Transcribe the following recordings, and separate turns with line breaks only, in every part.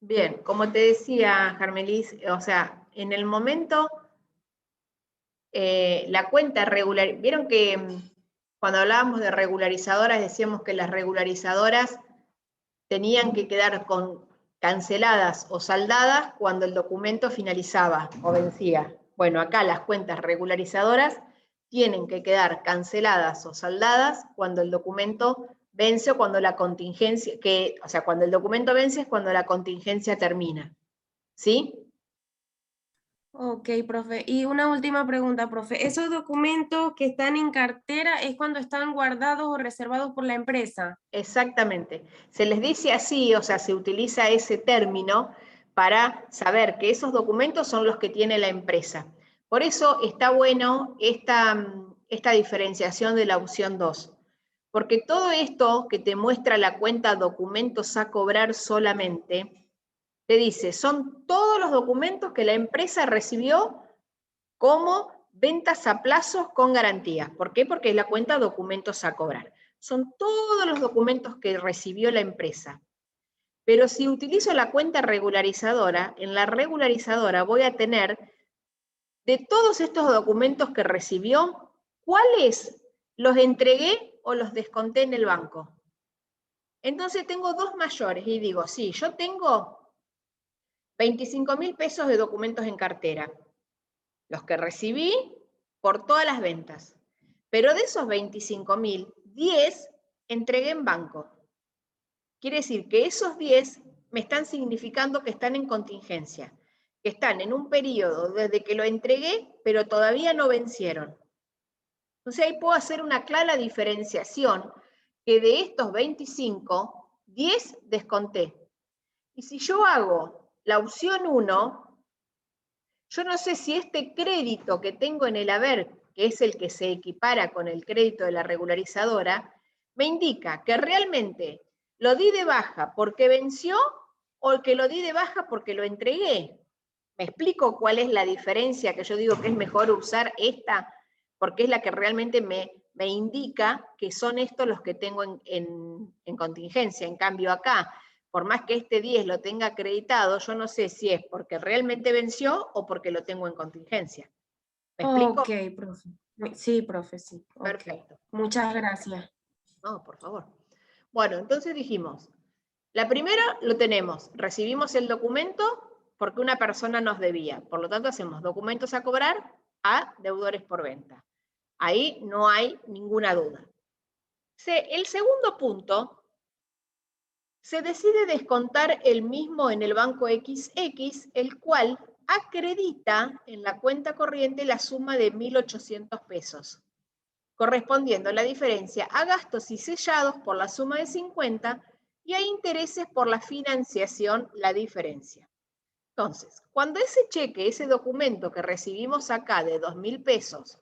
Bien, como te decía, Jarmelis, o sea, en el momento, la cuenta regular, vieron que cuando hablábamos de regularizadoras decíamos que las regularizadoras tenían que quedar canceladas o saldadas cuando el documento finalizaba o vencía. Bueno, acá las cuentas regularizadoras tienen que quedar canceladas o saldadas cuando el documento vence o cuando la contingencia, o sea, cuando el documento vence es cuando la contingencia termina. ¿Sí?
Ok, profe. Y una última pregunta, profe. ¿Esos documentos que están en cartera es cuando están guardados o reservados por la empresa?
Exactamente. Se les dice así, o sea, se utiliza ese término para saber que esos documentos son los que tiene la empresa. Por eso está bueno esta diferenciación de la opción 2, porque todo esto que te muestra la cuenta documentos a cobrar solamente, te dice, son todos los documentos que la empresa recibió como ventas a plazos con garantía. ¿Por qué? Porque es la cuenta documentos a cobrar. Son todos los documentos que recibió la empresa. Pero si utilizo la cuenta regularizadora, en la regularizadora voy a tener de todos estos documentos que recibió, ¿cuáles los entregué o los desconté en el banco? Entonces tengo dos mayores y digo, sí, yo tengo 25.000 pesos de documentos en cartera. Los que recibí por todas las ventas. Pero de esos 25.000, 10 entregué en banco. Quiere decir que esos 10 me están significando que están en contingencia, que están en un periodo desde que lo entregué, pero todavía no vencieron. Entonces ahí puedo hacer una clara diferenciación que de estos 25, 10 desconté. Y si yo hago la opción 1, yo no sé si este crédito que tengo en el haber, que es el que se equipara con el crédito de la regularizadora, me indica que realmente lo di de baja porque venció o que lo di de baja porque lo entregué. ¿Me explico cuál es la diferencia que yo digo que es mejor usar esta? Porque es la que realmente me indica que son estos los que tengo en contingencia. En cambio acá, por más que este 10 lo tenga acreditado, yo no sé si es porque realmente venció o porque lo tengo en contingencia. ¿Me explico?
Ok, profe. Sí, profe, sí. Ok.
Perfecto.
Muchas gracias.
No, por favor. Bueno, entonces dijimos, la primera lo tenemos, recibimos el documento porque una persona nos debía, por lo tanto hacemos documentos a cobrar a deudores por venta. Ahí no hay ninguna duda. El segundo punto, se decide descontar el mismo en el banco XX, el cual acredita en la cuenta corriente la suma de 1.800 pesos, correspondiendo la diferencia a gastos y sellados por la suma de 50 y a intereses por la financiación, la diferencia. Entonces, cuando ese cheque, ese documento que recibimos acá de 2.000 pesos,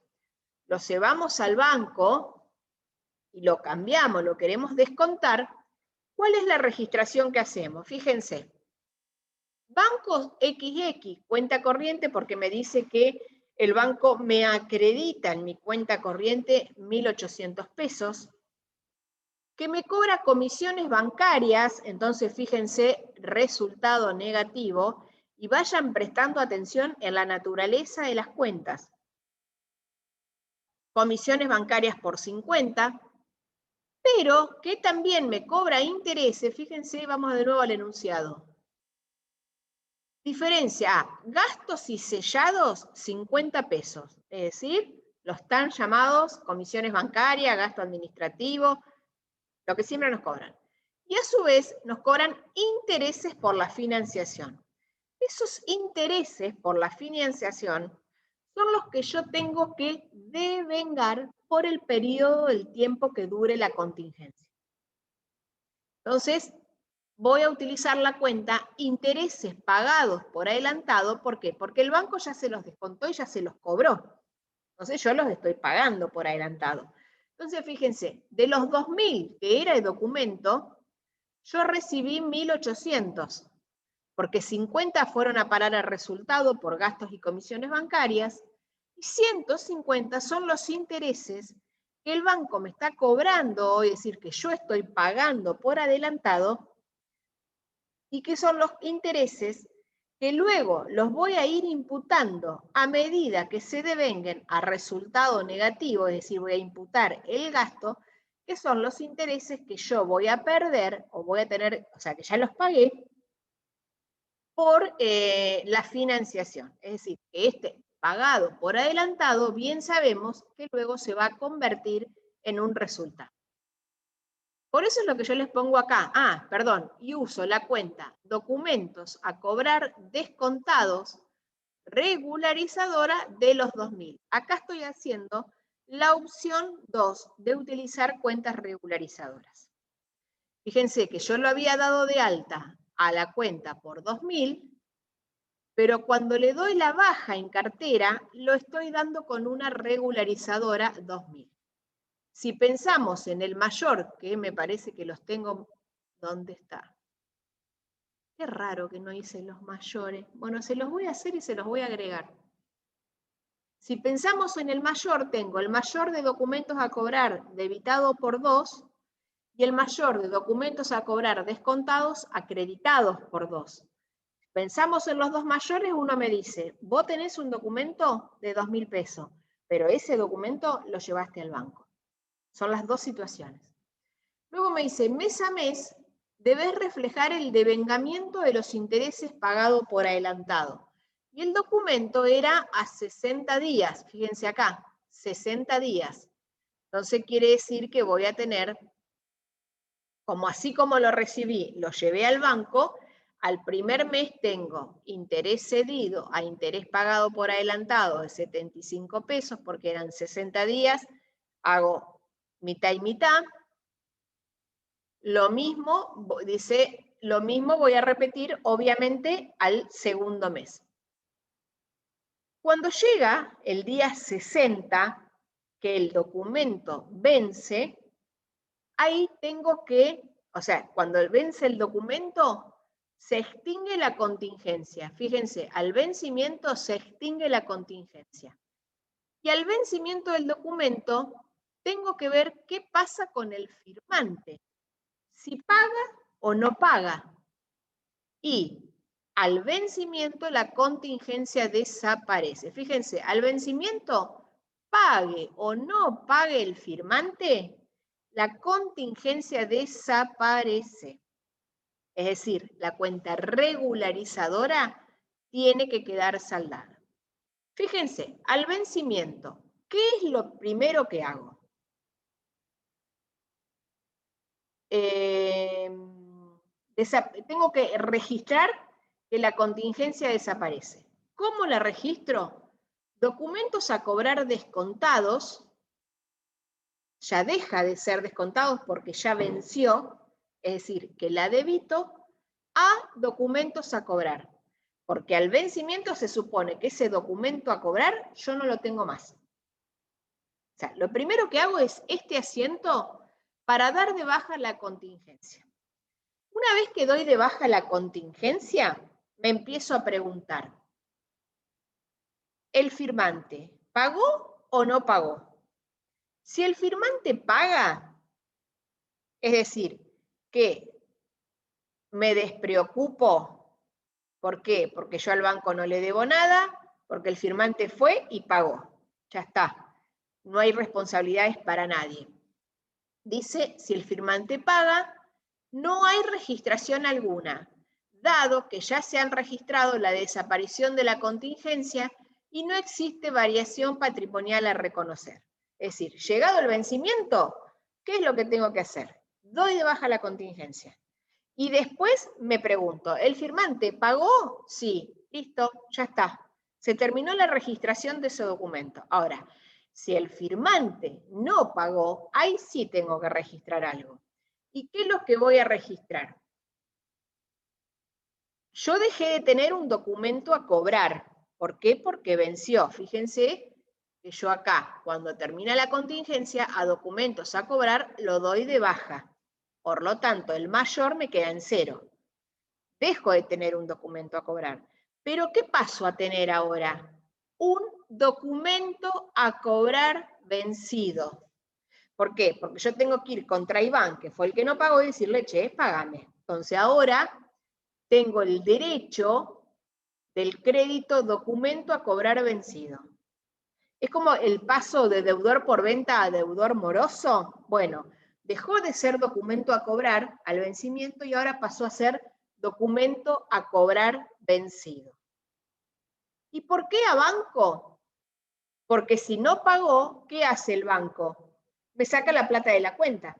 lo llevamos al banco y lo cambiamos, lo queremos descontar, ¿cuál es la registración que hacemos? Fíjense, Banco XX, cuenta corriente, porque me dice que el banco me acredita en mi cuenta corriente 1.800 pesos, que me cobra comisiones bancarias, entonces fíjense, resultado negativo, y vayan prestando atención en la naturaleza de las cuentas. Comisiones bancarias por 50, pero que también me cobra intereses, fíjense, vamos de nuevo al enunciado. Diferencia A, gastos y sellados, 50 pesos, es decir, los tan llamados comisiones bancarias, gasto administrativo, lo que siempre nos cobran. Y a su vez nos cobran intereses por la financiación. Esos intereses por la financiación son los que yo tengo que devengar por el periodo del tiempo que dure la contingencia. Entonces, voy a utilizar la cuenta intereses pagados por adelantado. ¿Por qué? Porque el banco ya se los descontó y ya se los cobró. Entonces yo los estoy pagando por adelantado. Entonces, fíjense, de los 2.000 que era el documento, yo recibí 1.800, porque 50 fueron a parar al resultado por gastos y comisiones bancarias, y 150 son los intereses que el banco me está cobrando, es decir, que yo estoy pagando por adelantado, y que son los intereses que luego los voy a ir imputando a medida que se devenguen a resultado negativo, es decir, voy a imputar el gasto, que son los intereses que yo voy a perder o voy a tener, o sea, que ya los pagué por la financiación. Es decir, que este pagado por adelantado, bien sabemos que luego se va a convertir en un resultado. Por eso es lo que yo les pongo acá. Y uso la cuenta documentos a cobrar descontados regularizadora de los 2000. Acá estoy haciendo la opción 2 de utilizar cuentas regularizadoras. Fíjense que yo lo había dado de alta a la cuenta por 2000, pero cuando le doy la baja en cartera, lo estoy dando con una regularizadora 2000. Si pensamos en el mayor, que me parece que los tengo, ¿dónde está? Qué raro que no hice los mayores. Bueno, se los voy a hacer y se los voy a agregar. Si pensamos en el mayor, tengo el mayor de documentos a cobrar debitado por 2 y el mayor de documentos a cobrar descontados acreditados por 2. Pensamos en los dos mayores, uno me dice, vos tenés un documento de 2.000 pesos, pero ese documento lo llevaste al banco. Son las dos situaciones. Luego me dice, mes a mes debes reflejar el devengamiento de los intereses pagados por adelantado. Y el documento era a 60 días, fíjense acá, 60 días. Entonces quiere decir que voy a tener, como así como lo recibí, lo llevé al banco, al primer mes tengo interés cedido a interés pagado por adelantado de 75 pesos, porque eran 60 días, hago mitad y mitad. Lo mismo, dice, lo mismo voy a repetir, obviamente, al segundo mes. Cuando llega el día 60, que el documento vence, ahí tengo que, o sea, cuando vence el documento, se extingue la contingencia. Fíjense, al vencimiento se extingue la contingencia. Y al vencimiento del documento, tengo que ver qué pasa con el firmante. Si paga o no paga. Y al vencimiento la contingencia desaparece. Fíjense, al vencimiento, pague o no pague el firmante, la contingencia desaparece. Es decir, la cuenta regularizadora tiene que quedar saldada. Fíjense, al vencimiento, ¿qué es lo primero que hago? Tengo que registrar que la contingencia desaparece. ¿Cómo la registro? Documentos a cobrar descontados, ya deja de ser descontados porque ya venció, es decir, que la debito a documentos a cobrar, porque al vencimiento se supone que ese documento a cobrar yo no lo tengo más. O sea, lo primero que hago es este asiento para dar de baja la contingencia. Una vez que doy de baja la contingencia, me empiezo a preguntar, ¿el firmante pagó o no pagó? Si el firmante paga, es decir, que me despreocupo, ¿por qué? Porque yo al banco no le debo nada, porque el firmante fue y pagó. Ya está, no hay responsabilidades para nadie. Dice, si el firmante paga, no hay registración alguna, dado que ya se han registrado la desaparición de la contingencia y no existe variación patrimonial a reconocer. Es decir, llegado el vencimiento, ¿qué es lo que tengo que hacer? Doy de baja la contingencia. Y después me pregunto, ¿el firmante pagó? Sí, listo, ya está. Se terminó la registración de ese documento. Ahora, si el firmante no pagó, ahí sí tengo que registrar algo. ¿Y qué es lo que voy a registrar? Yo dejé de tener un documento a cobrar. ¿Por qué? Porque venció. Fíjense que yo acá, cuando termina la contingencia, a documentos a cobrar lo doy de baja. Por lo tanto, el mayor me queda en 0. Dejo de tener un documento a cobrar. Pero ¿qué paso a tener ahora? Un documento a cobrar vencido. ¿Por qué? Porque yo tengo que ir contra Iván, que fue el que no pagó, y decirle, che, págame. Entonces ahora tengo el derecho del crédito documento a cobrar vencido. Es como el paso de deudor por venta a deudor moroso. Bueno, dejó de ser documento a cobrar al vencimiento y ahora pasó a ser documento a cobrar vencido. ¿Y por qué a banco? Porque si no pagó, ¿qué hace el banco? Me saca la plata de la cuenta.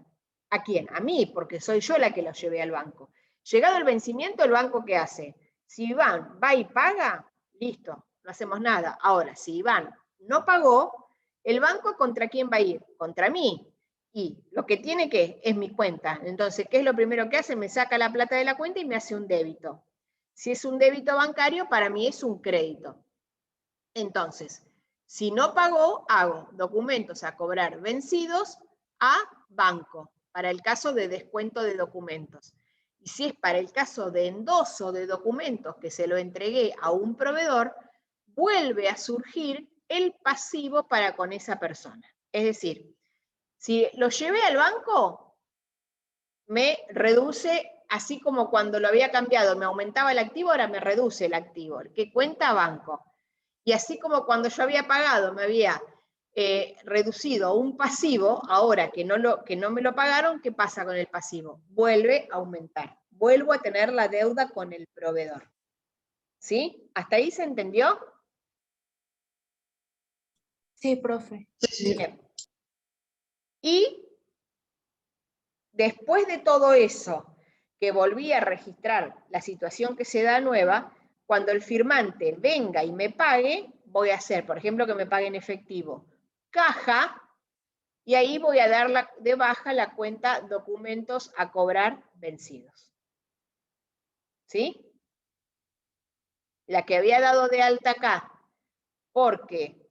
¿A quién? A mí, porque soy yo la que lo llevé al banco. Llegado el vencimiento, ¿el banco qué hace? Si Iván va y paga, listo, no hacemos nada. Ahora, si Iván no pagó, ¿el banco contra quién va a ir? Contra mí. Y lo que tiene que es mi cuenta. Entonces, ¿qué es lo primero que hace? Me saca la plata de la cuenta y me hace un débito. Si es un débito bancario, para mí es un crédito. Entonces, si no pagó, hago documentos a cobrar vencidos a banco, para el caso de descuento de documentos. Y si es para el caso de endoso de documentos que se lo entregué a un proveedor, vuelve a surgir el pasivo para con esa persona. Es decir, si lo llevé al banco, me reduce, así como cuando lo había cambiado, me aumentaba el activo, ahora me reduce el activo, que cuenta banco. Y así como cuando yo había pagado, me había reducido un pasivo, ahora que no me lo pagaron, ¿qué pasa con el pasivo? Vuelve a aumentar. Vuelvo a tener la deuda con el proveedor. ¿Sí? ¿Hasta ahí se entendió?
Sí, profe.
Bien. Y después de todo eso, que volví a registrar la situación que se da nueva, cuando el firmante venga y me pague, voy a hacer, por ejemplo, que me pague en efectivo, caja, y ahí voy a dar de baja la cuenta documentos a cobrar vencidos. ¿Sí? La que había dado de alta acá, porque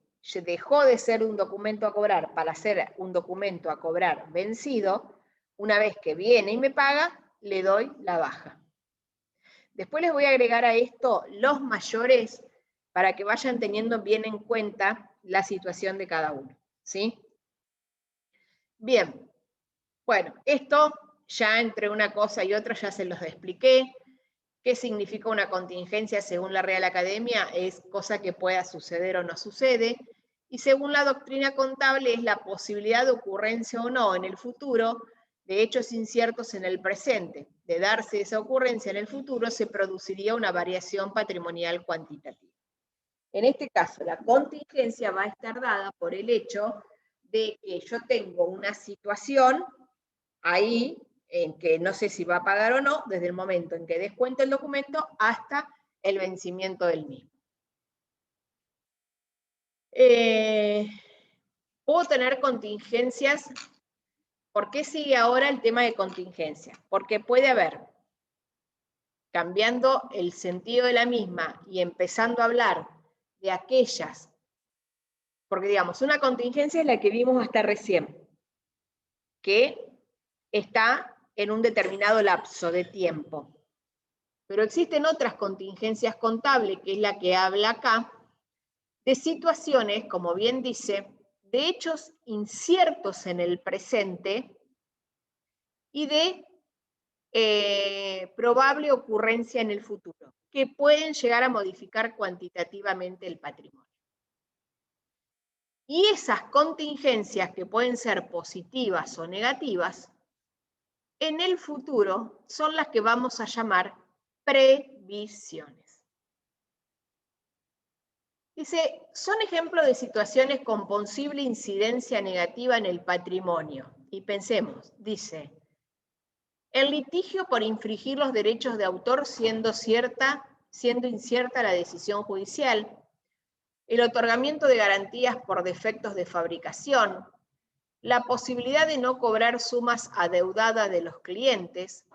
dejó de ser un documento a cobrar para ser un documento a cobrar vencido, una vez que viene y me paga, le doy la baja. Después les voy a agregar a esto los mayores para que vayan teniendo bien en cuenta la situación de cada uno. ¿Sí? Bien, bueno, esto ya entre una cosa y otra ya se los expliqué. ¿Qué significa una contingencia según la Real Academia? Es cosa que pueda suceder o no sucede. Y según la doctrina contable es la posibilidad de ocurrencia o no en el futuro de hechos inciertos en el presente. De darse esa ocurrencia en el futuro se produciría una variación patrimonial cuantitativa. En este caso, la contingencia va a estar dada por el hecho de que yo tengo una situación ahí en que no sé si va a pagar o no, desde el momento en que descuento el documento hasta el vencimiento del mismo. Puedo tener contingencias. ¿Por qué sigue ahora el tema de contingencia? Porque puede haber, cambiando el sentido de la misma y empezando a hablar de aquellas, porque digamos, una contingencia es la que vimos hasta recién, que está en un determinado lapso de tiempo. Pero existen otras contingencias contables, que es la que habla acá, de situaciones, como bien dice, de hechos inciertos en el presente y de probable ocurrencia en el futuro, que pueden llegar a modificar cuantitativamente el patrimonio. Y esas contingencias, que pueden ser positivas o negativas, en el futuro son las que vamos a llamar previsiones. Dice, son ejemplos de situaciones con posible incidencia negativa en el patrimonio. Y pensemos, dice, el litigio por infringir los derechos de autor siendo incierta la decisión judicial, el otorgamiento de garantías por defectos de fabricación, la posibilidad de no cobrar sumas adeudadas de los clientes,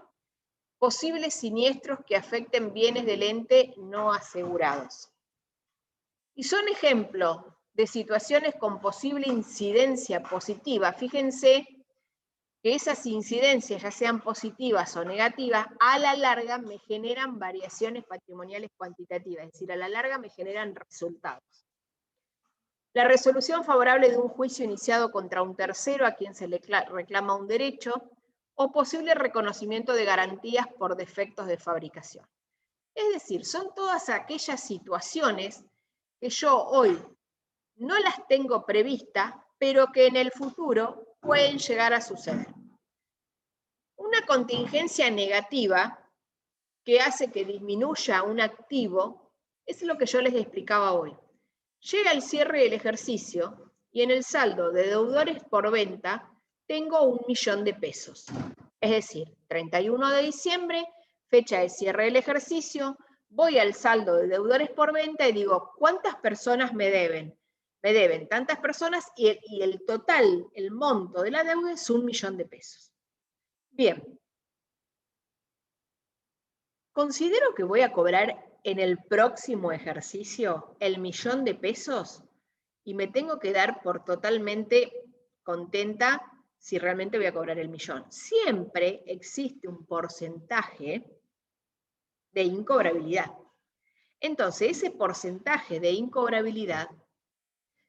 posibles siniestros que afecten bienes del ente no asegurados. Y son ejemplos de situaciones con posible incidencia positiva. Fíjense que esas incidencias, ya sean positivas o negativas, a la larga me generan variaciones patrimoniales cuantitativas, es decir, a la larga me generan resultados. La resolución favorable de un juicio iniciado contra un tercero a quien se le reclama un derecho, o posible reconocimiento de garantías por defectos de fabricación. Es decir, son todas aquellas situaciones que yo hoy no las tengo previstas, pero que en el futuro pueden llegar a suceder. Una contingencia negativa que hace que disminuya un activo es lo que yo les explicaba hoy. Llega el cierre del ejercicio y en el saldo de deudores por venta tengo 1.000.000 de pesos. Es decir, 31 de diciembre, fecha de cierre del ejercicio, voy al saldo de deudores por venta y digo, ¿cuántas personas me deben? Me deben tantas personas y el total, el monto de la deuda es 1.000.000 de pesos. Bien. Considero que voy a cobrar en el próximo ejercicio el 1.000.000 de pesos y me tengo que dar por totalmente contenta si realmente voy a cobrar el 1.000.000. Siempre existe un porcentaje de incobrabilidad. Entonces, ese porcentaje de incobrabilidad,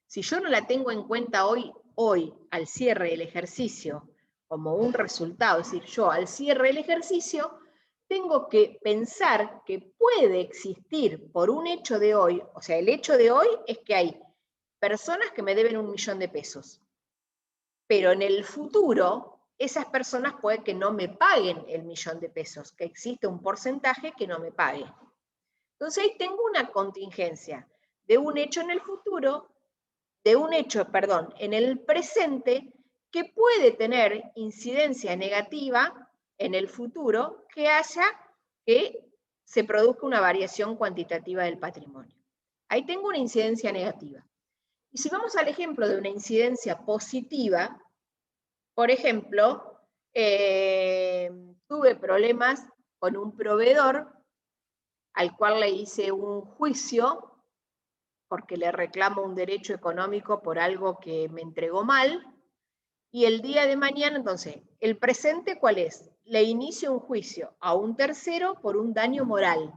si yo no la tengo en cuenta hoy al cierre del ejercicio como un resultado, es decir, yo al cierre del ejercicio tengo que pensar que puede existir por un hecho de hoy, o sea, el hecho de hoy es que hay personas que me deben 1.000.000 de pesos, pero en el futuro esas personas puede que no me paguen el 1.000.000 de pesos, que existe un porcentaje que no me pague. Entonces ahí tengo una contingencia de un hecho en el futuro, de un hecho, perdón, en el presente que puede tener incidencia negativa en el futuro que haya que se produzca una variación cuantitativa del patrimonio. Ahí tengo una incidencia negativa. Y si vamos al ejemplo de una incidencia positiva, por ejemplo, tuve problemas con un proveedor al cual le hice un juicio porque le reclamo un derecho económico por algo que me entregó mal, y el día de mañana, entonces, el presente, ¿cuál es? Le inicio un juicio a un tercero por un daño moral.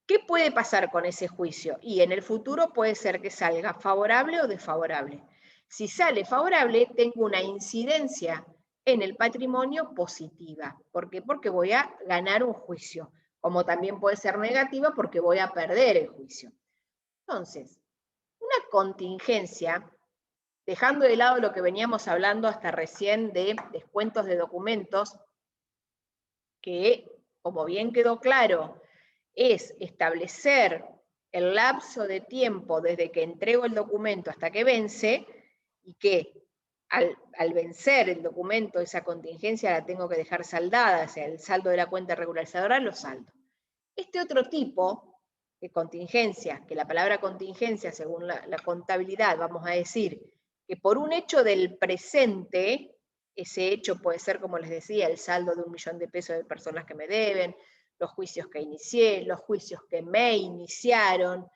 ¿Qué puede pasar con ese juicio? Y en el futuro puede ser que salga favorable o desfavorable. Si sale favorable, tengo una incidencia en el patrimonio positiva. ¿Por qué? Porque voy a ganar un juicio. Como también puede ser negativa porque voy a perder el juicio. Entonces, una contingencia, dejando de lado lo que veníamos hablando hasta recién de descuentos de documentos, que, como bien quedó claro, es establecer el lapso de tiempo desde que entrego el documento hasta que vence, y que al vencer el documento, esa contingencia la tengo que dejar saldada, o sea, el saldo de la cuenta regularizadora lo saldo. Este otro tipo de contingencia, que la palabra contingencia, según la contabilidad, vamos a decir, que por un hecho del presente, ese hecho puede ser, como les decía, el saldo de 1.000.000 de pesos de personas que me deben, los juicios que inicié, los juicios que me iniciaron,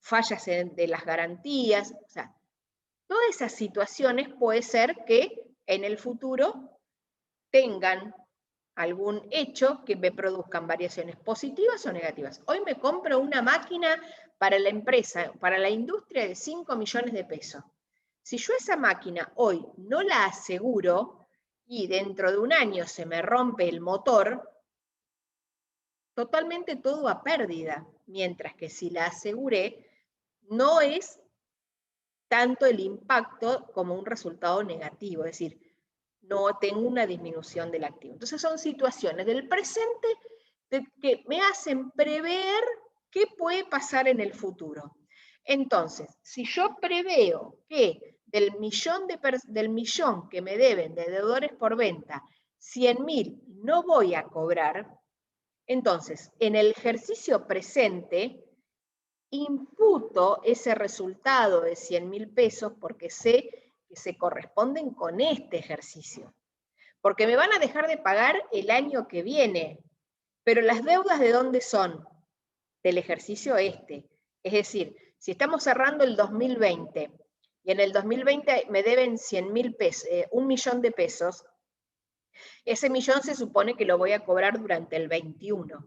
fallas de las garantías, o sea, todas esas situaciones puede ser que en el futuro tengan algún hecho que me produzcan variaciones positivas o negativas. Hoy me compro una máquina para la empresa, para la industria de 5 millones de pesos. Si yo esa máquina hoy no la aseguro y dentro de un año se me rompe el motor, totalmente todo a pérdida, mientras que si la aseguré, no es tanto el impacto como un resultado negativo, es decir, no tengo una disminución del activo. Entonces son situaciones del presente que me hacen prever qué puede pasar en el futuro. Entonces, si yo preveo que del millón que me deben de deudores por venta, 100.000 no voy a cobrar, entonces en el ejercicio presente imputo ese resultado de 100.000 pesos porque sé que se corresponden con este ejercicio. Porque me van a dejar de pagar el año que viene. Pero las deudas, ¿de dónde son? Del ejercicio este. Es decir, si estamos cerrando el 2020 y en el 2020 me deben 100.000 pesos, 1.000.000 de pesos, ese millón se supone que lo voy a cobrar durante el 21.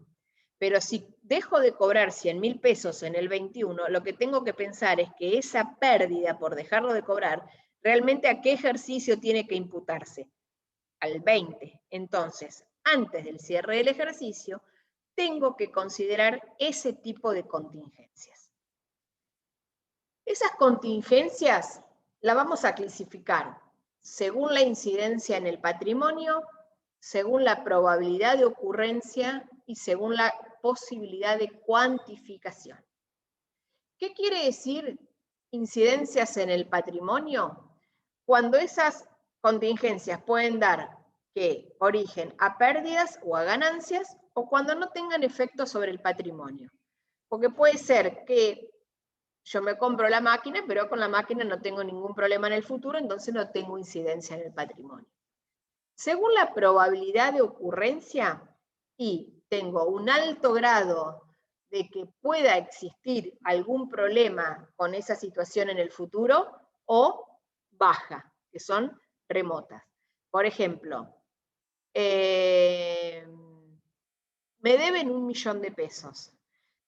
Pero si dejo de cobrar 100.000 pesos en el 21, lo que tengo que pensar es que esa pérdida por dejarlo de cobrar, realmente a qué ejercicio tiene que imputarse. Al 20. Entonces, antes del cierre del ejercicio, tengo que considerar ese tipo de contingencias. Esas contingencias las vamos a clasificar según la incidencia en el patrimonio, según la probabilidad de ocurrencia y según la posibilidad de cuantificación. ¿Qué quiere decir incidencias en el patrimonio? Cuando esas contingencias pueden dar origen a pérdidas o a ganancias, o cuando no tengan efecto sobre el patrimonio. Porque puede ser que yo me compro la máquina, pero con la máquina no tengo ningún problema en el futuro, entonces no tengo incidencia en el patrimonio. Según la probabilidad de ocurrencia, y tengo un alto grado de que pueda existir algún problema con esa situación en el futuro, o baja, que son remotas. Por ejemplo, me deben 1 millón de pesos.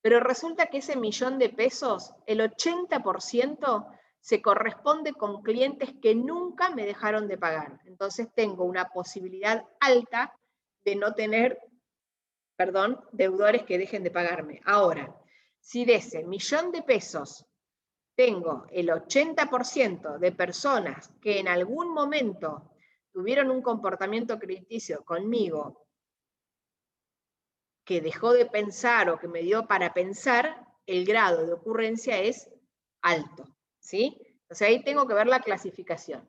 Pero resulta que ese 1 millón de pesos, el 80% se corresponde con clientes que nunca me dejaron de pagar. Entonces tengo una posibilidad alta de no tener, deudores que dejen de pagarme. Ahora, si de ese 1 millón de pesos tengo el 80% de personas que en algún momento tuvieron un comportamiento crediticio conmigo que dejó de pensar o que me dio para pensar, el grado de ocurrencia es alto, ¿sí? Entonces ahí tengo que ver la clasificación.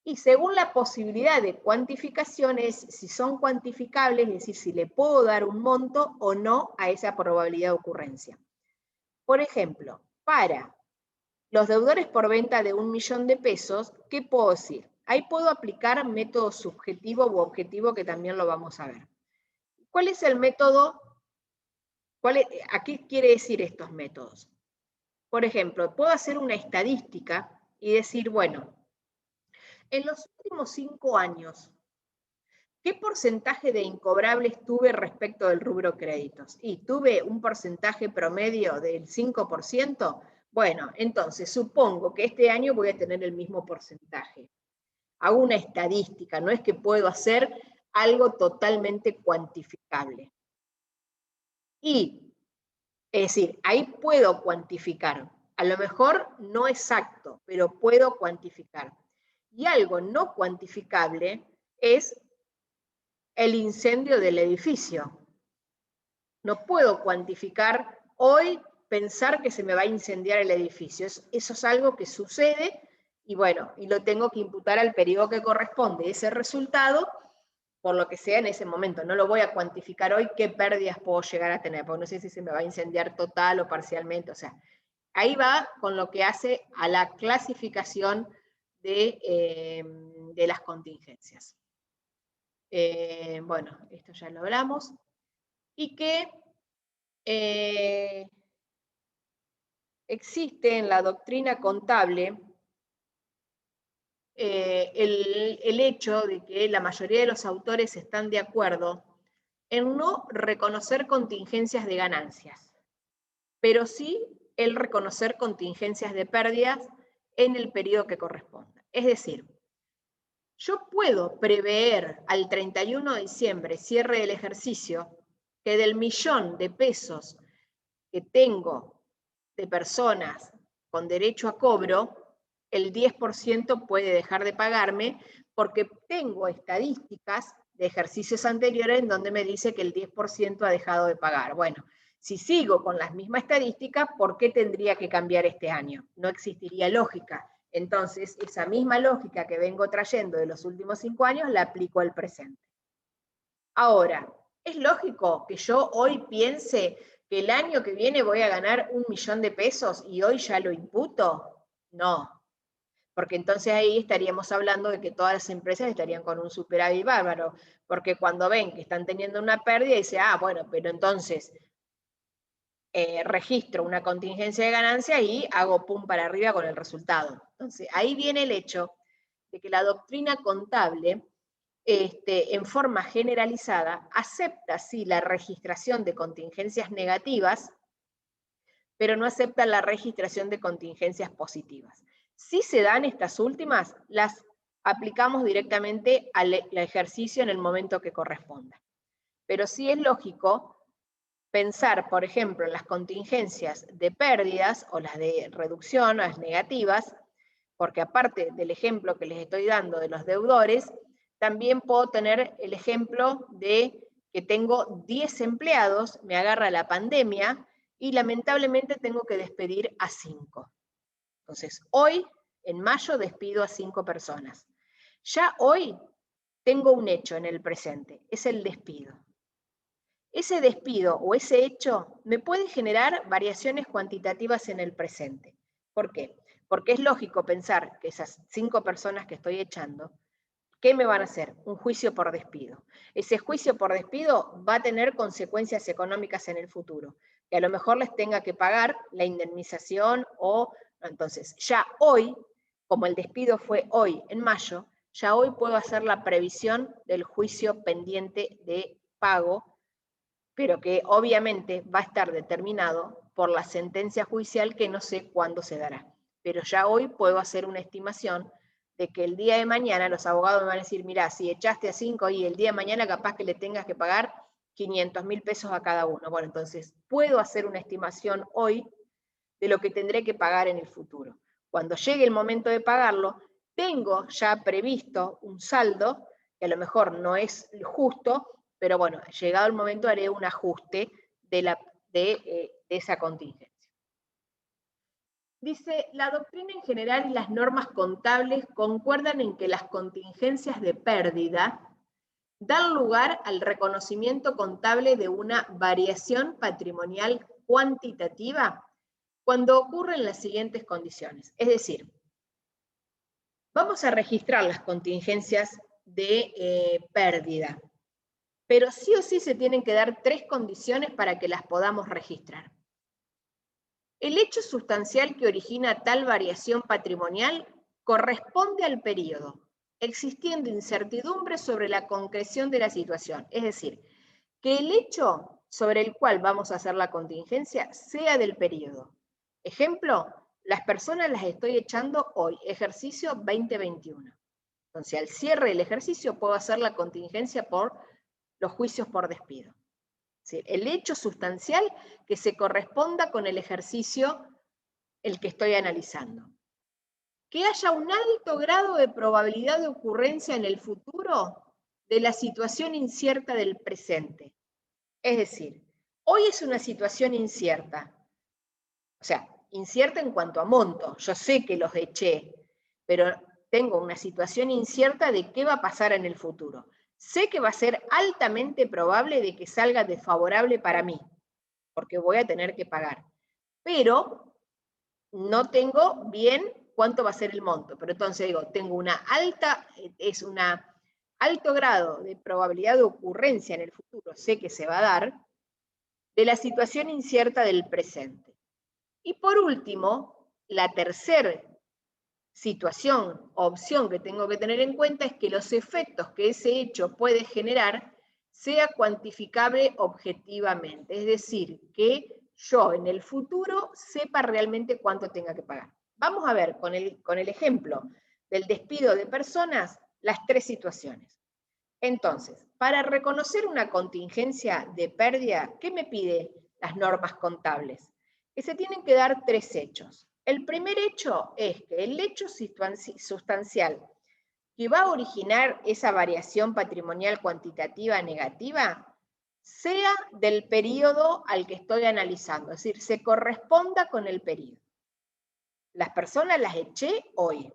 Y según la posibilidad de cuantificación es si son cuantificables, es decir, si le puedo dar un monto o no a esa probabilidad de ocurrencia. Por ejemplo, para los deudores por venta de 1 millón de pesos, ¿qué puedo decir? Ahí puedo aplicar método subjetivo u objetivo, que también lo vamos a ver. ¿Cuál es el método? ¿A qué quiere decir estos métodos? Por ejemplo, puedo hacer una estadística y decir, bueno, en los últimos 5 años, ¿qué porcentaje de incobrables tuve respecto del rubro créditos? Y tuve un porcentaje promedio del 5%. Bueno, entonces supongo que este año voy a tener el mismo porcentaje. Hago una estadística, no es que puedo hacer algo totalmente cuantificable. Y, es decir, ahí puedo cuantificar. A lo mejor no exacto, pero puedo cuantificar. Y algo no cuantificable es el incendio del edificio. No puedo cuantificar hoy, pensar que se me va a incendiar el edificio. Eso es algo que sucede y bueno, y lo tengo que imputar al periodo que corresponde ese resultado, por lo que sea en ese momento. No lo voy a cuantificar hoy qué pérdidas puedo llegar a tener, porque no sé si se me va a incendiar total o parcialmente. O sea, ahí va con lo que hace a la clasificación de las contingencias. Bueno, esto ya lo hablamos. Y que existe en la doctrina contable el hecho de que la mayoría de los autores están de acuerdo en no reconocer contingencias de ganancias, pero sí el reconocer contingencias de pérdidas en el periodo que corresponda. Es decir, yo puedo prever al 31 de diciembre, cierre del ejercicio, que del 1 millón de pesos que tengo de personas con derecho a cobro, el 10% puede dejar de pagarme porque tengo estadísticas de ejercicios anteriores en donde me dice que el 10% ha dejado de pagar. Bueno, si sigo con las mismas estadísticas, ¿por qué tendría que cambiar este año? No existiría lógica. Entonces, esa misma lógica que vengo trayendo de los últimos 5 años la aplico al presente. Ahora, ¿es lógico que yo hoy piense que el año que viene voy a ganar 1 millón de pesos y hoy ya lo imputo? No, porque entonces ahí estaríamos hablando de que todas las empresas estarían con un superávit bárbaro, porque cuando ven que están teniendo una pérdida, dice, ah, bueno, pero entonces registro una contingencia de ganancia y hago pum para arriba con el resultado. Entonces, ahí viene el hecho de que la doctrina contable, en forma generalizada, acepta sí la registración de contingencias negativas, pero no acepta la registración de contingencias positivas. Si se dan estas últimas, las aplicamos directamente al ejercicio en el momento que corresponda. pero sí es lógico pensar, por ejemplo, en las contingencias de pérdidas o las de reducción, o las negativas, porque aparte del ejemplo que les estoy dando de los deudores, también puedo tener el ejemplo de que tengo 10 empleados, me agarra la pandemia y lamentablemente tengo que despedir a 5. Entonces, hoy, en mayo, despido a 5 personas. Ya hoy tengo un hecho en el presente, es el despido. Ese despido o ese hecho me puede generar variaciones cuantitativas en el presente. ¿Por qué? Porque es lógico pensar que esas 5 personas que estoy echando, ¿qué me van a hacer? Un juicio por despido. Ese juicio por despido va a tener consecuencias económicas en el futuro, que a lo mejor les tenga que pagar la indemnización o... Entonces, ya hoy, como el despido fue hoy, en mayo, ya hoy puedo hacer la previsión del juicio pendiente de pago, pero que obviamente va a estar determinado por la sentencia judicial que no sé cuándo se dará. Pero ya hoy puedo hacer una estimación de que el día de mañana los abogados me van a decir, mira, si echaste a 5 y el día de mañana capaz que le tengas que pagar 500.000 pesos a cada uno. Bueno, entonces puedo hacer una estimación hoy de lo que tendré que pagar en el futuro. Cuando llegue el momento de pagarlo, tengo ya previsto un saldo, que a lo mejor no es justo, pero bueno, llegado el momento haré un ajuste de esa contingencia. Dice, la doctrina en general y las normas contables concuerdan en que las contingencias de pérdida dan lugar al reconocimiento contable de una variación patrimonial cuantitativa cuando ocurren las siguientes condiciones. Es decir, vamos a registrar las contingencias de pérdida, pero sí o sí se tienen que dar 3 condiciones para que las podamos registrar. El hecho sustancial que origina tal variación patrimonial corresponde al periodo, existiendo incertidumbre sobre la concreción de la situación. Es decir, que el hecho sobre el cual vamos a hacer la contingencia sea del periodo. Ejemplo, las personas las estoy echando hoy, ejercicio 2021. Entonces, al cierre del ejercicio puedo hacer la contingencia por los juicios por despido. ¿Sí? El hecho sustancial que se corresponda con el ejercicio el que estoy analizando. Que haya un alto grado de probabilidad de ocurrencia en el futuro de la situación incierta del presente. Es decir, hoy es una situación incierta. O sea, incierta en cuanto a monto. Yo sé que los eché, pero tengo una situación incierta de qué va a pasar en el futuro. Sé que va a ser altamente probable de que salga desfavorable para mí, porque voy a tener que pagar. Pero no tengo bien cuánto va a ser el monto. Pero entonces digo, tengo alto grado de probabilidad de ocurrencia en el futuro, sé que se va a dar, de la situación incierta del presente. Y por último, la tercera situación o opción que tengo que tener en cuenta es que los efectos que ese hecho puede generar sea cuantificable objetivamente, es decir, que yo en el futuro sepa realmente cuánto tenga que pagar. Vamos a ver con el ejemplo del despido de personas las 3 situaciones. Entonces, para reconocer una contingencia de pérdida, ¿qué me piden las normas contables? Que se tienen que dar 3 hechos. El primer hecho es que el hecho sustancial que va a originar esa variación patrimonial cuantitativa negativa sea del periodo al que estoy analizando, es decir, se corresponda con el periodo. Las personas las eché hoy.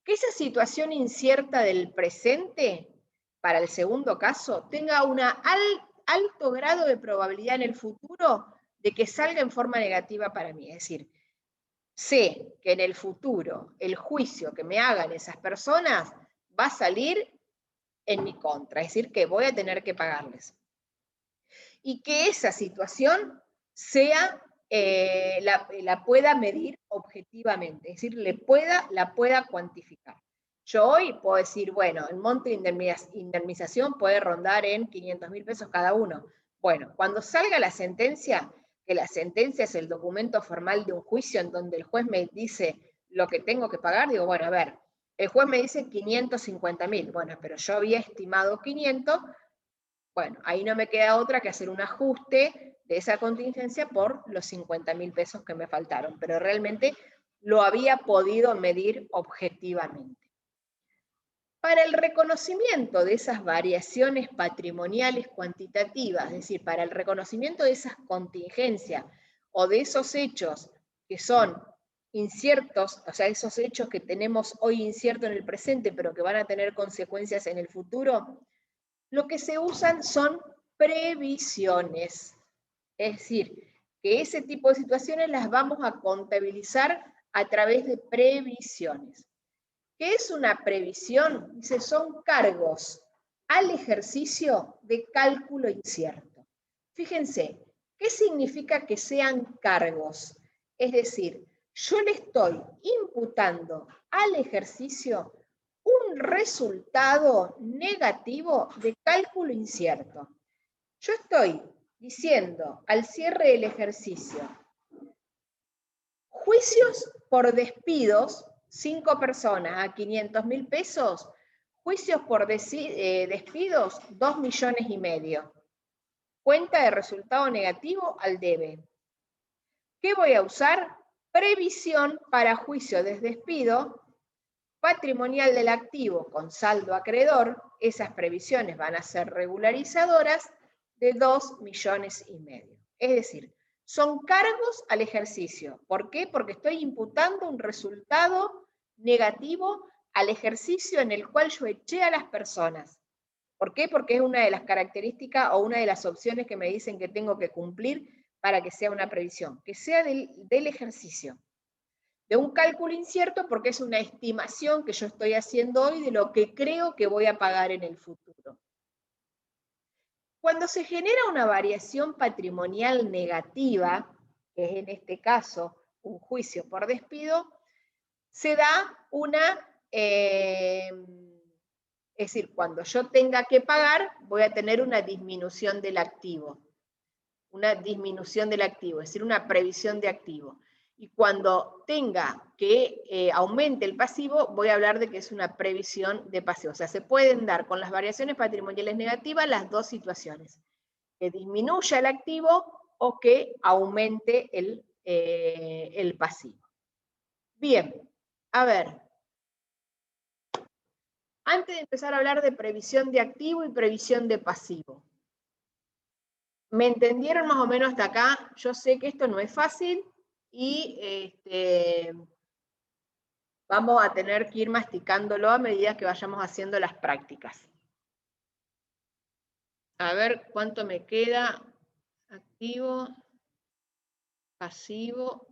Que esa situación incierta del presente, para el segundo caso, tenga un alto grado de probabilidad en el futuro de que salga en forma negativa para mí. Es decir, sé que en el futuro el juicio que me hagan esas personas va a salir en mi contra, es decir, que voy a tener que pagarles. Y que esa situación sea, la pueda medir objetivamente, es decir, la pueda cuantificar. Yo hoy puedo decir, bueno, el monto de indemnización puede rondar en 500.000 pesos cada uno. Bueno, cuando salga la sentencia, que la sentencia es el documento formal de un juicio en donde el juez me dice lo que tengo que pagar, digo, bueno, a ver, el juez me dice 550.000, bueno, pero yo había estimado 500, Bueno, ahí no me queda otra que hacer un ajuste de esa contingencia por los 50.000 pesos que me faltaron, pero realmente lo había podido medir objetivamente. Para el reconocimiento de esas variaciones patrimoniales cuantitativas, es decir, para el reconocimiento de esas contingencias o de esos hechos que son inciertos, o sea, esos hechos que tenemos hoy inciertos en el presente, pero que van a tener consecuencias en el futuro, lo que se usan son previsiones. Es decir, que ese tipo de situaciones las vamos a contabilizar a través de previsiones. ¿Qué es una previsión? Dice, son cargos al ejercicio de cálculo incierto. Fíjense, ¿qué significa que sean cargos? Es decir, yo le estoy imputando al ejercicio un resultado negativo de cálculo incierto. Yo estoy diciendo al cierre del ejercicio, juicios por despidos, 5 personas a 500.000 pesos, juicios por despidos, 2,5 millones. Cuenta de resultado negativo al debe. ¿Qué voy a usar? Previsión para juicio de despido, patrimonial del activo con saldo acreedor, esas previsiones van a ser regularizadoras de 2,5 millones. Es decir, son cargos al ejercicio. ¿Por qué? Porque estoy imputando un resultado negativo al ejercicio en el cual yo eché a las personas. ¿Por qué? Porque es una de las características o una de las opciones que me dicen que tengo que cumplir para que sea una previsión, que sea del ejercicio. De un cálculo incierto porque es una estimación que yo estoy haciendo hoy de lo que creo que voy a pagar en el futuro. Cuando se genera una variación patrimonial negativa, que es en este caso un juicio por despido, se da una, es decir, cuando yo tenga que pagar, voy a tener una disminución del activo. Una disminución del activo, es decir, una previsión de activo. Y cuando tenga que aumente el pasivo, voy a hablar de que es una previsión de pasivo. O sea, se pueden dar con las variaciones patrimoniales negativas las dos situaciones. Que disminuya el activo o que aumente el pasivo. Bien, a ver. Antes de empezar a hablar de previsión de activo y previsión de pasivo. ¿Me entendieron más o menos hasta acá? Yo sé que esto no es fácil y vamos a tener que ir masticándolo a medida que vayamos haciendo las prácticas. A ver cuánto me queda. Activo, pasivo.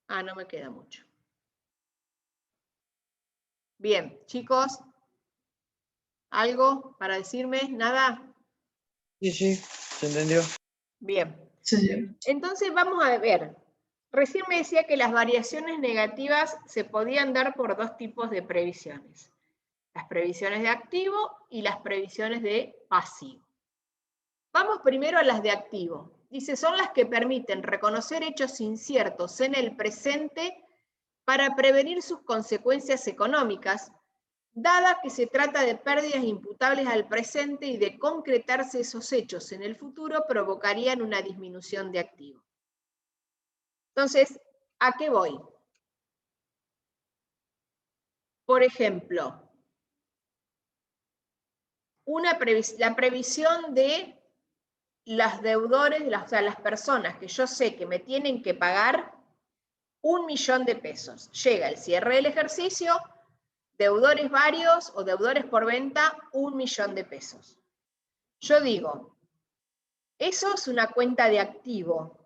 Ah, no me queda mucho. Bien, chicos, ¿algo para decirme? ¿Nada?
Sí, se entendió.
Bien.
Sí.
Entonces vamos a ver. Recién me decía que las variaciones negativas se podían dar por dos tipos de previsiones. Las previsiones de activo y las previsiones de pasivo. Vamos primero a las de activo. Dice, son las que permiten reconocer hechos inciertos en el presente para prevenir sus consecuencias económicas, dada que se trata de pérdidas imputables al presente y de concretarse esos hechos en el futuro provocarían una disminución de activo. Entonces, ¿a qué voy? Por ejemplo, la previsión de los deudores, o sea, las personas que yo sé que me tienen que pagar 1 millón de pesos. Llega el cierre del ejercicio, deudores varios o deudores por venta, 1 millón de pesos. Yo digo, eso es una cuenta de activo.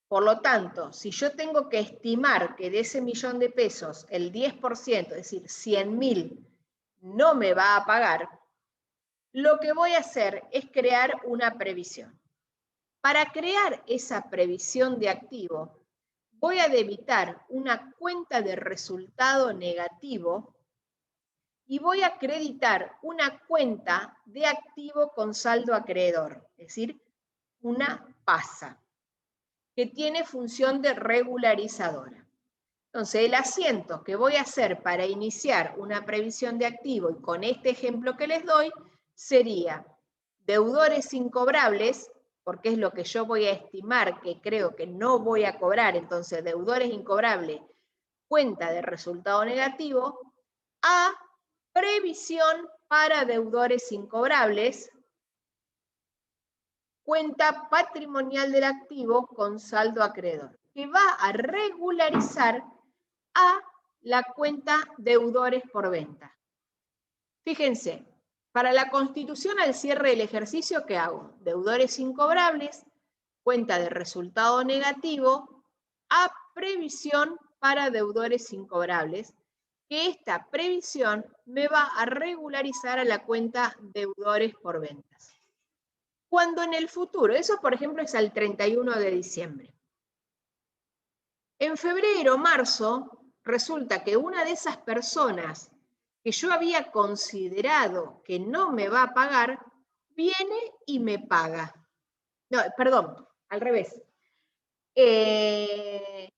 Por lo tanto, si yo tengo que estimar que de ese millón de pesos el 10%, es decir, 100.000, no me va a pagar, lo que voy a hacer es crear una previsión. Para crear esa previsión de activo, voy a debitar una cuenta de resultado negativo y voy a acreditar una cuenta de activo con saldo acreedor, es decir, una PASA, que tiene función de regularizadora. Entonces, el asiento que voy a hacer para iniciar una previsión de activo, y con este ejemplo que les doy, sería deudores incobrables, porque es lo que yo voy a estimar que creo que no voy a cobrar, entonces deudores incobrables, cuenta de resultado negativo, a previsión para deudores incobrables, cuenta patrimonial del activo con saldo acreedor, que va a regularizar a la cuenta deudores por venta. Fíjense, para la constitución al cierre del ejercicio, ¿qué hago? Deudores incobrables, cuenta de resultado negativo, a previsión para deudores incobrables, que esta previsión me va a regularizar a la cuenta deudores por ventas. Cuando en el futuro, eso por ejemplo es al 31 de diciembre. En febrero, marzo, resulta que una de esas personas que yo había considerado que no me va a pagar, viene y me paga. No, perdón, al revés. Esas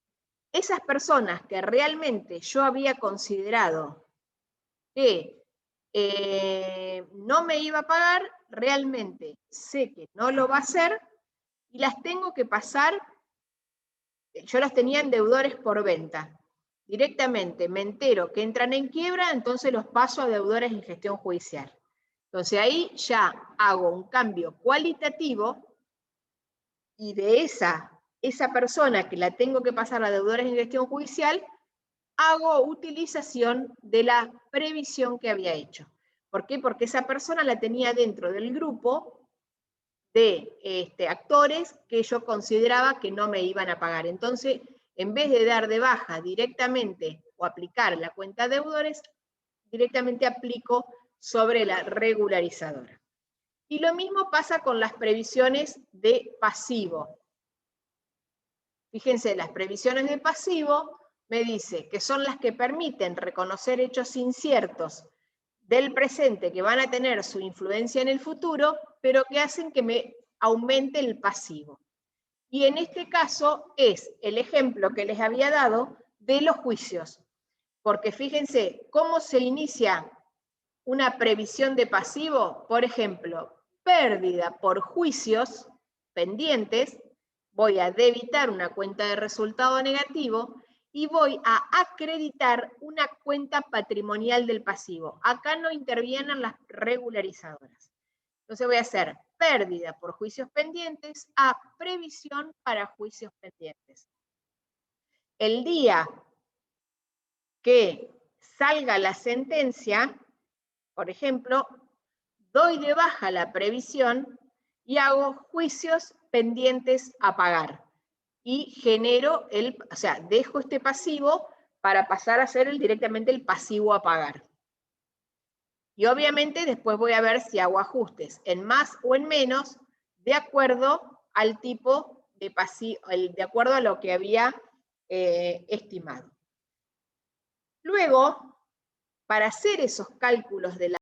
personas que realmente yo había considerado que no me iba a pagar, realmente sé que no lo va a hacer y las tengo que pasar, yo las tenía en deudores por venta. Directamente me entero que entran en quiebra, entonces los paso a deudores en gestión judicial. Entonces ahí ya hago un cambio cualitativo y de esa persona que la tengo que pasar a deudores en gestión judicial, hago utilización de la previsión que había hecho. ¿Por qué? Porque esa persona la tenía dentro del grupo de actores que yo consideraba que no me iban a pagar. Entonces, en vez de dar de baja directamente o aplicar la cuenta de deudores, directamente aplico sobre la regularizadora. Y lo mismo pasa con las previsiones de pasivo. Fíjense, las previsiones de pasivo me dice que son las que permiten reconocer hechos inciertos del presente que van a tener su influencia en el futuro, pero que hacen que me aumente el pasivo. Y en este caso es el ejemplo que les había dado de los juicios. Porque fíjense cómo se inicia una previsión de pasivo, por ejemplo, pérdida por juicios pendientes, voy a debitar una cuenta de resultado negativo y voy a acreditar una cuenta patrimonial del pasivo. Acá no intervienen las regularizadoras. Entonces voy a hacer pérdida por juicios pendientes a previsión para juicios pendientes. El día que salga la sentencia, por ejemplo, doy de baja la previsión y hago juicios pendientes a pagar. Y genero dejo este pasivo para pasar a ser directamente el pasivo a pagar. Y obviamente después voy a ver si hago ajustes en más o en menos de acuerdo al tipo de pasivo, de acuerdo a lo que había estimado. Luego, para hacer esos cálculos de la